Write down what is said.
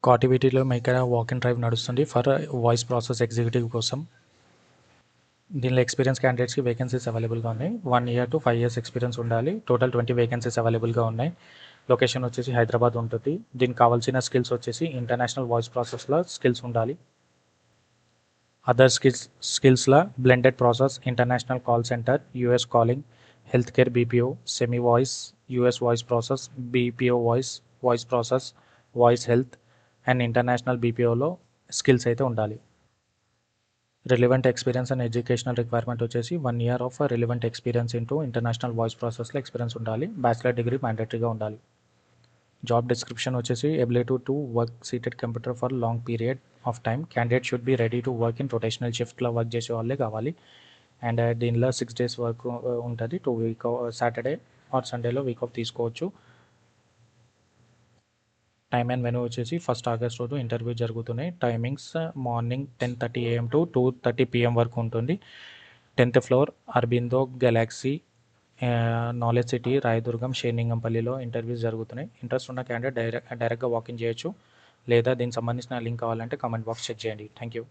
కాటివిటీలో మీ ఇక్కడ walk in drive నడుస్తుంది for voice process executive కోసం. దీనిలో ఎక్స్పీరియన్స్ క్యాండిడేట్స్కి వేకెన్సీస్ అవైలబుల్గా ఉన్నాయి. 1 year to 5 years ఎక్స్పీరియన్స్ ఉండాలి. టోటల్ 20 వేకెన్సీస్ అవైలబుల్గా ఉన్నాయి. లొకేషన్ వచ్చేసి హైదరాబాద్ ఉంటుంది. దీనికి కావాల్సిన స్కిల్స్ వచ్చేసి ఇంటర్నేషనల్ వాయిస్ ప్రాసెస్లో స్కిల్స్ ఉండాలి. అదర్ స్కిల్స్లో blended process, international call centre, US calling, health care BPO, semi voice, US voice process, BPO voice process, voice health and international బీపీఓలో స్కిల్స్ అయితే ఉండాలి. Relevant experience and educational requirement వచ్చేసి 1 year of relevant experience into international voice ప్రాసెస్లో experience ఉండాలి. Bachelor degree మ్యాండేటరీగా ఉండాలి. Job description వచ్చేసి ability to work seated computer for long period of time. Candidate should be ready to work in rotational షిఫ్ట్లో work చేసే వాళ్ళే కావాలి. And దీనిలో 6 days వర్క్ ఉంటుంది. 2 week సాటర్డే ఆర్ సండేలో వీక్ ఆఫ్ తీసుకోవచ్చు. టైమ్ అండ్ వెన్యూ వచ్చేసి 1st August రోజు ఇంటర్వ్యూ జరుగుతున్నాయి. Timings morning 10:30 AM to 2:30 PM వరకు ఉంటుంది. 10th floor Aurobindo Galaxy Knowledge City Rayadurgam షేర్లింగంపల్లిలో ఇంటర్వ్యూస్ జరుగుతున్నాయి. ఇంట్రెస్ట్ ఉన్న క్యాండిడేట్ డైరెక్ట్గా వాకింగ్ చేయొచ్చు, లేదా దీనికి సంబంధించిన లింక్ కావాలంటే కామెంట్ బాక్స్ చెక్ చేయండి. Thank you.